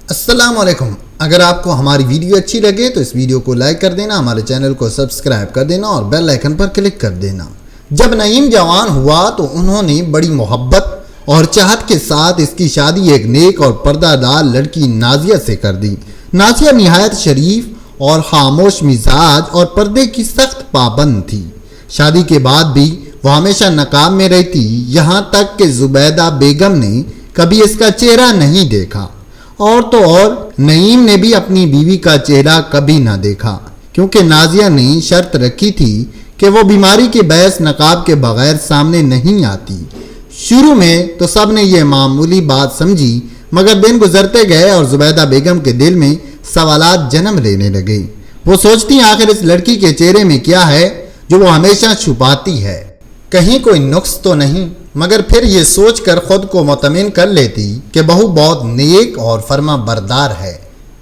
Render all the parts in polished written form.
السلام علیکم۔ اگر آپ کو ہماری ویڈیو اچھی لگے تو اس ویڈیو کو لائک کر دینا، ہمارے چینل کو سبسکرائب کر دینا اور بیل آئیکن پر کلک کر دینا۔ جب نعیم جوان ہوا تو انہوں نے بڑی محبت اور چاہت کے ساتھ اس کی شادی ایک نیک اور پردہ دار لڑکی نازیہ سے کر دی۔ نازیہ نہایت شریف اور خاموش مزاج اور پردے کی سخت پابند تھی۔ شادی کے بعد بھی وہ ہمیشہ نقاب میں رہتی، یہاں تک کہ زبیدہ بیگم نے کبھی اس کا چہرہ نہیں دیکھا، اور تو اور نعیم نے بھی اپنی بیوی کا چہرہ کبھی نہ دیکھا، کیونکہ نازیہ نے شرط رکھی تھی کہ وہ بیماری کے باعث نقاب کے بغیر سامنے نہیں آتی۔ شروع میں تو سب نے یہ معمولی بات سمجھی، مگر دن گزرتے گئے اور زبیدہ بیگم کے دل میں سوالات جنم لینے لگے۔ وہ سوچتی آخر اس لڑکی کے چہرے میں کیا ہے جو وہ ہمیشہ چھپاتی ہے، کہیں کوئی نقص تو نہیں؟ مگر پھر یہ سوچ کر خود کو مطمئن کر لیتی کہ بہو بہت نیک اور فرما بردار ہے،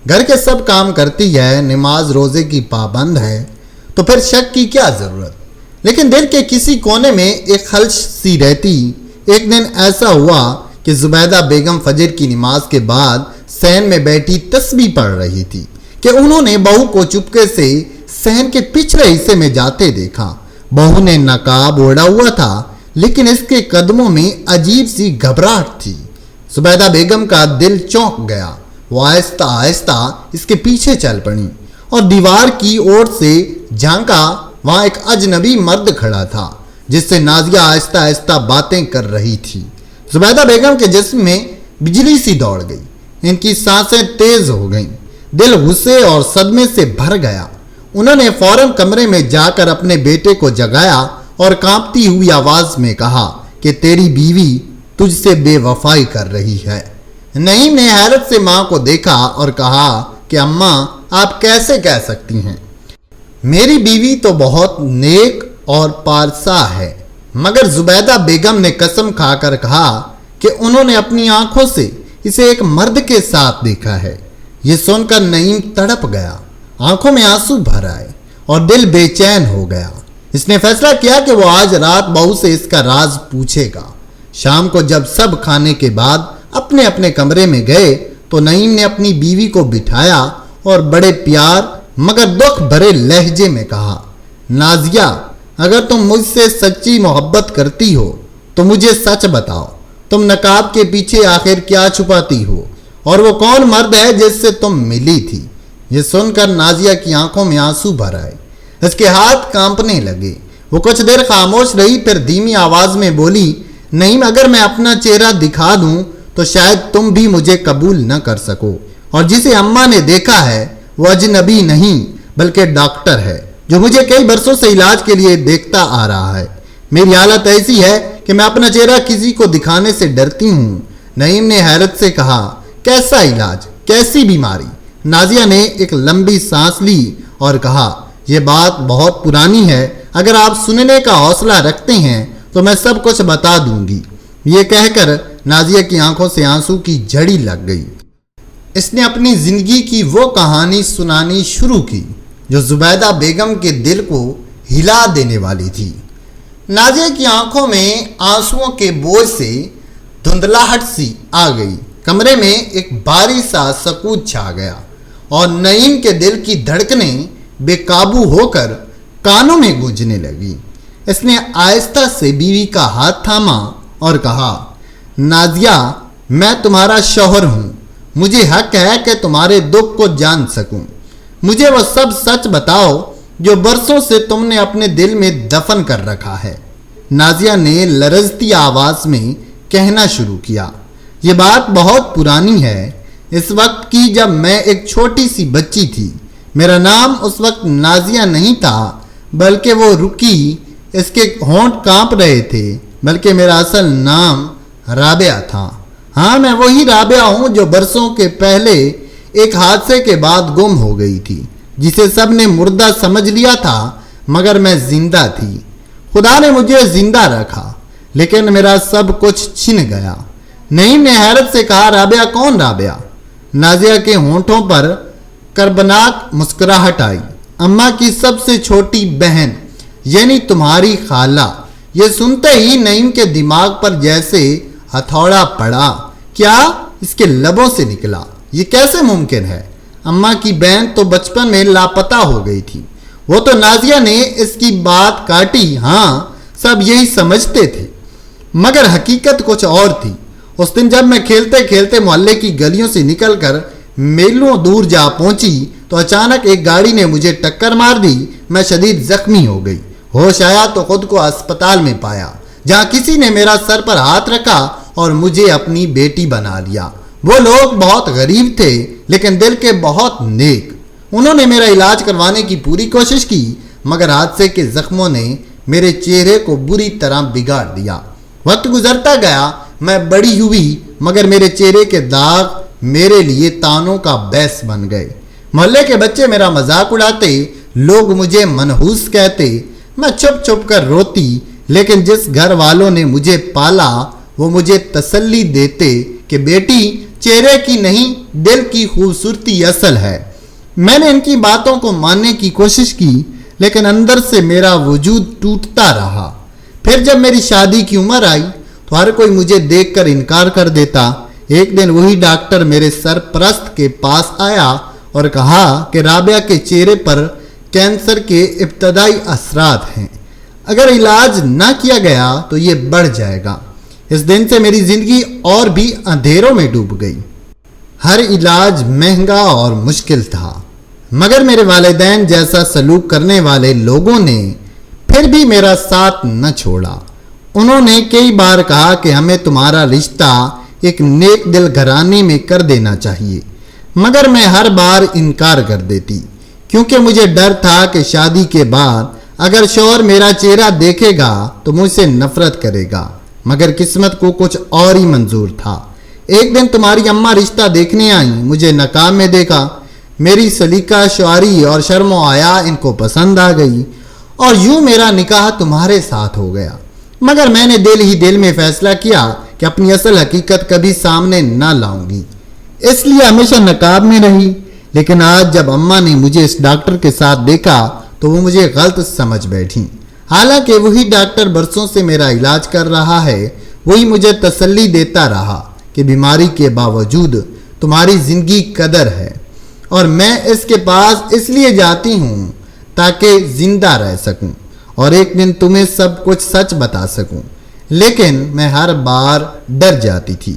گھر کے سب کام کرتی ہے، نماز روزے کی پابند ہے، تو پھر شک کی کیا ضرورت؟ لیکن دل کے کسی کونے میں ایک خلش سی رہتی۔ ایک دن ایسا ہوا کہ زبیدہ بیگم فجر کی نماز کے بعد صحن میں بیٹھی تسبیح پڑھ رہی تھی کہ انہوں نے بہو کو چپکے سے صحن کے پچھلے حصے میں جاتے دیکھا۔ بہو نے نقاب اوڑھا ہوا تھا، لیکن اس کے قدموں میں عجیب سی گھبراہٹ تھی۔ زبیدہ بیگم کا دل چونک گیا، وہ آہستہ آہستہ اس کے پیچھے چل پڑی اور دیوار کی اوٹ سے جھانکا۔ وہاں ایک اجنبی مرد کھڑا تھا جس سے نازیہ آہستہ آہستہ باتیں کر رہی تھی۔ زبیدہ بیگم کے جسم میں بجلی سی دوڑ گئی، ان کی سانسیں تیز ہو گئیں، دل غصے اور صدمے سے بھر گیا۔ انہوں نے فوراً کمرے میں جا کر اپنے بیٹے کو جگایا اور کانپتی ہوئی آواز میں کہا کہ تیری بیوی تجھ سے بے وفائی کر رہی ہے۔ نعیم نے حیرت سے ماں کو دیکھا اور کہا کہ اماں آپ کیسے کہہ سکتی ہیں؟ میری بیوی تو بہت نیک اور پارسا ہے۔ مگر زبیدہ بیگم نے قسم کھا کر کہا کہ انہوں نے اپنی آنکھوں سے اسے ایک مرد کے ساتھ دیکھا ہے۔ یہ سن کر نعیم تڑپ گیا، آنکھوں میں آنسو بھر آئے اور دل بے چین ہو گیا۔ اس نے فیصلہ کیا کہ وہ آج رات بہو سے اس کا راز پوچھے گا۔ شام کو جب سب کھانے کے بعد اپنے اپنے کمرے میں گئے تو نعیم نے اپنی بیوی کو بٹھایا اور بڑے پیار مگر دکھ بھرے لہجے میں کہا، نازیہ اگر تم مجھ سے سچی محبت کرتی ہو تو مجھے سچ بتاؤ، تم نقاب کے پیچھے آخر کیا چھپاتی ہو، اور وہ کون مرد ہے جس سے تم ملی تھی؟ یہ سن کر نازیہ کی آنکھوں میں آنسو بھر آئے، اس کے ہاتھ کانپنے لگے۔ وہ کچھ دیر خاموش رہی، پھر دھیمی آواز میں بولی، نہیں اگر میں اپنا چہرہ دکھا دوں تو شاید تم بھی مجھے قبول نہ کر سکو، اور جسے اماں نے دیکھا ہے وہ اجنبی نہیں بلکہ ڈاکٹر ہے جو مجھے کئی برسوں سے علاج کے لیے دیکھتا آ رہا ہے۔ میری حالت ایسی ہے کہ میں اپنا چہرہ کسی کو دکھانے سے ڈرتی ہوں۔ نعیم نے حیرت سے کہا، کیسا علاج، کیسی بیماری؟ نازیہ نے ایک لمبی سانس لی اور کہا، یہ بات بہت پرانی ہے، اگر آپ سننے کا حوصلہ رکھتے ہیں تو میں سب کچھ بتا دوں گی۔ یہ کہہ کر نازیہ کی آنکھوں سے آنسو کی جھڑی لگ گئی۔ اس نے اپنی زندگی کی وہ کہانی سنانی شروع کی جو زبیدہ بیگم کے دل کو ہلا دینے والی تھی۔ نازیہ کی آنکھوں میں آنسوؤں کے بوجھ سے دھندلاہٹ سی آ گئی، کمرے میں ایک بھاری سا سکوت چھا گیا اور نعیم کے دل کی دھڑکنیں بے قابو ہو کر کانوں میں گونجنے لگی۔ اس نے آہستہ سے بیوی کا ہاتھ تھاما اور کہا، نازیہ میں تمہارا شوہر ہوں، مجھے حق ہے کہ تمہارے دکھ کو جان سکوں۔ مجھے وہ سب سچ بتاؤ جو برسوں سے تم نے اپنے دل میں دفن کر رکھا ہے۔ نازیہ نے لرزتی آواز میں کہنا شروع کیا، یہ بات بہت پرانی ہے، اس وقت کی جب میں ایک چھوٹی سی بچی تھی۔ میرا نام اس وقت نازیہ نہیں تھا بلکہ وہ رکی، اس کے ہونٹ کانپ رہے تھے، بلکہ میرا اصل نام رابعہ تھا۔ ہاں میں وہی رابعہ ہوں جو برسوں کے پہلے ایک حادثے کے بعد گم ہو گئی تھی، جسے سب نے مردہ سمجھ لیا تھا، مگر میں زندہ تھی۔ خدا نے مجھے زندہ رکھا لیکن میرا سب کچھ چھن گیا۔ نعیم نے حیرت سے کہا، رابعہ کون رابعہ؟ نازیہ کے ہونٹوں پر کربناک مسکراہٹ آئی، اماں کی سب سے چھوٹی بہن، یعنی تمہاری خالہ۔ یہ سنتے ہی نعیم کے دماغ پر جیسے ہتھوڑا پڑا۔ کیا؟ اس کے لبوں سے نکلا۔ یہ کیسے ممکن ہے؟ اماں کی بہن تو بچپن میں لاپتہ ہو گئی تھی۔ وہ تو نازیہ نے اس کی بات کاٹی، ہاں سب یہی سمجھتے تھے، مگر حقیقت کچھ اور تھی۔ اس دن جب میں کھیلتے کھیلتے محلے کی گلیوں سے نکل کر میلوں دور جا پہنچی تو اچانک ایک گاڑی نے مجھے ٹکر مار دی۔ میں شدید زخمی ہو گئی، ہوش آیا تو خود کو اسپتال میں پایا، جہاں کسی نے میرا سر پر ہاتھ رکھا اور مجھے اپنی بیٹی بنا لیا۔ وہ لوگ بہت غریب تھے لیکن دل کے بہت نیک۔ انہوں نے میرا علاج کروانے کی پوری کوشش کی، مگر حادثے کے زخموں نے میرے چہرے کو بری طرح بگاڑ دیا۔ وقت گزرتا گیا، میں بڑی ہوئی، مگر میرے چہرے کے داغ میرے لیے تانوں کا باعث بن گئے۔ محلے کے بچے میرا مذاق اڑاتے، لوگ مجھے منحوس کہتے، میں چھپ چھپ کر روتی، لیکن جس گھر والوں نے مجھے پالا وہ مجھے تسلی دیتے کہ بیٹی چہرے کی نہیں دل کی خوبصورتی اصل ہے۔ میں نے ان کی باتوں کو ماننے کی کوشش کی، لیکن اندر سے میرا وجود ٹوٹتا رہا۔ پھر جب میری شادی کی عمر آئی تو ہر کوئی مجھے دیکھ کر انکار کر دیتا۔ ایک دن وہی ڈاکٹر میرے سرپرست کے پاس آیا اور کہا کہ رابعہ کے چہرے پر کینسر کے ابتدائی اثرات ہیں، اگر علاج نہ کیا گیا تو یہ بڑھ جائے گا۔ اس دن سے میری زندگی اور بھی اندھیروں میں ڈوب گئی۔ ہر علاج مہنگا اور مشکل تھا، مگر میرے والدین جیسا سلوک کرنے والے لوگوں نے پھر بھی میرا ساتھ نہ چھوڑا۔ انہوں نے کئی بار کہا کہ ہمیں تمہارا رشتہ ایک نیک دل گھرانے میں کر دینا چاہیے، مگر میں ہر بار انکار کر دیتی، کیونکہ مجھے ڈر تھا کہ شادی کے بعد اگر شوہر میرا چہرہ دیکھے گا تو مجھ سے نفرت کرے گا۔ مگر قسمت کو کچھ اور ہی منظور تھا۔ ایک دن تمہاری اماں رشتہ دیکھنے آئیں، مجھے نقاب میں دیکھا۔ میری سلیقہ شعاری اور شرم و حیا ان کو پسند آ گئی اور یوں میرا نکاح تمہارے ساتھ ہو گیا۔ مگر میں نے دل ہی دل میں فیصلہ کیا کہ اپنی اصل حقیقت کبھی سامنے نہ لاؤں گی، اس لیے ہمیشہ نقاب میں رہی۔ لیکن آج جب اماں نے مجھے اس ڈاکٹر کے ساتھ دیکھا تو وہ مجھے غلط سمجھ بیٹھی، حالانکہ وہی ڈاکٹر برسوں سے میرا علاج کر رہا ہے۔ وہی مجھے تسلی دیتا رہا کہ بیماری کے باوجود تمہاری زندگی قدر ہے، اور میں اس کے پاس اس لیے جاتی ہوں تاکہ زندہ رہ سکوں اور ایک دن تمہیں سب کچھ سچ بتا سکوں۔ لیکن میں ہر بار ڈر جاتی تھی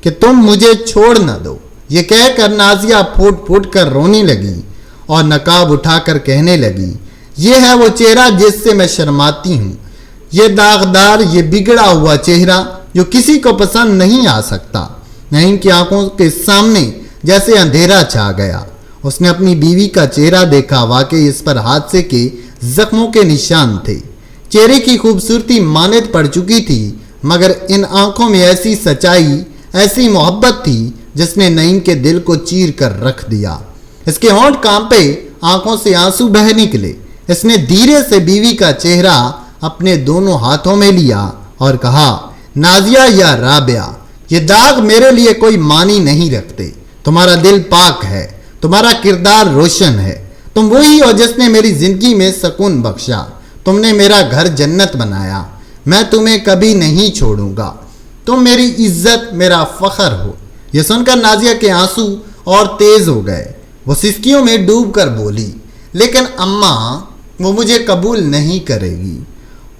کہ تم مجھے چھوڑ نہ دو۔ یہ کہہ کر نازیہ پھوٹ پھوٹ کر رونے لگی اور نقاب اٹھا کر کہنے لگی، یہ ہے وہ چہرہ جس سے میں شرماتی ہوں، یہ داغدار، یہ بگڑا ہوا چہرہ جو کسی کو پسند نہیں آ سکتا۔ نعیم کی آنکھوں کے سامنے جیسے اندھیرا چھا گیا۔ اس نے اپنی بیوی کا چہرہ دیکھا، واقعی اس پر حادثے کے زخموں کے نشان تھے۔ چہرے کی خوبصورتی مانت پڑ چکی تھی، مگر ان آنکھوں میں ایسی سچائی، ایسی محبت تھی جس نے نعیم کے دل کو چیر کر رکھ دیا۔ اس کے ہونٹ کانپے، آنکھوں سے آنسو بہہ نکلے۔ اس نے دھیرے سے بیوی کا چہرہ اپنے دونوں ہاتھوں میں لیا اور کہا، نازیہ یا رابعہ، یہ داغ میرے لیے کوئی معنی نہیں رکھتے۔ تمہارا دل پاک ہے، تمہارا کردار روشن ہے، تم وہی ہو جس نے میری زندگی میں سکون بخشا۔ تم نے میرا گھر جنت بنایا، میں تمہیں کبھی نہیں چھوڑوں گا۔ تم میری عزت، میرا فخر ہو۔ یہ سن کر نازیہ کے آنسو اور تیز ہو گئے۔ وہ سسکیوں میں ڈوب کر بولی، لیکن اماں وہ مجھے قبول نہیں کرے گی،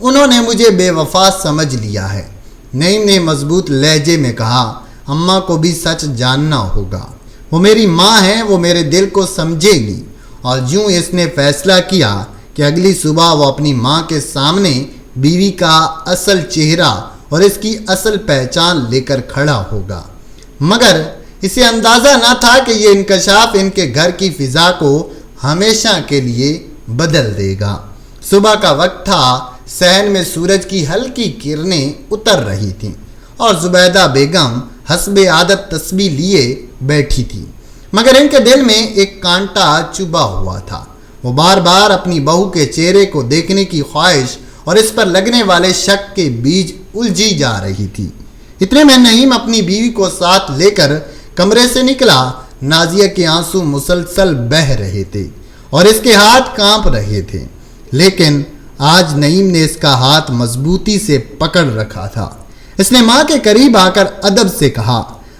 انہوں نے مجھے بے وفا سمجھ لیا ہے۔ نعیم نے مضبوط لہجے میں کہا، اماں کو بھی سچ جاننا ہوگا، وہ میری ماں ہے، وہ میرے دل کو سمجھے گی۔ اور یوں اس نے فیصلہ کیا کہ اگلی صبح وہ اپنی ماں کے سامنے بیوی کا اصل چہرہ اور اس کی اصل پہچان لے کر کھڑا ہوگا۔ مگر اسے اندازہ نہ تھا کہ یہ انکشاف ان کے گھر کی فضا کو ہمیشہ کے لیے بدل دے گا۔ صبح کا وقت تھا، صحن میں سورج کی ہلکی کرنیں اتر رہی تھیں اور زبیدہ بیگم حسب عادت تسبیح لیے بیٹھی تھی، مگر ان کے دل میں ایک کانٹا چبھا ہوا تھا۔ وہ بار بار اپنی بہو کے چہرے کو دیکھنے کی خواہش اور اس پر لگنے والے شک کے بیچ الجھی جا رہی تھی۔ اتنے میں نعیم اپنی بیوی کو ساتھ لے کر کمرے سے نکلا۔ نازیہ کے آنسو مسلسل بہہ رہے تھے اور اس کے ہاتھ کانپ رہے تھے، لیکن آج نعیم نے اس کا ہاتھ مضبوطی سے پکڑ رکھا تھا۔ اس نے ماں کے قریب آ کر ادب سے کہا،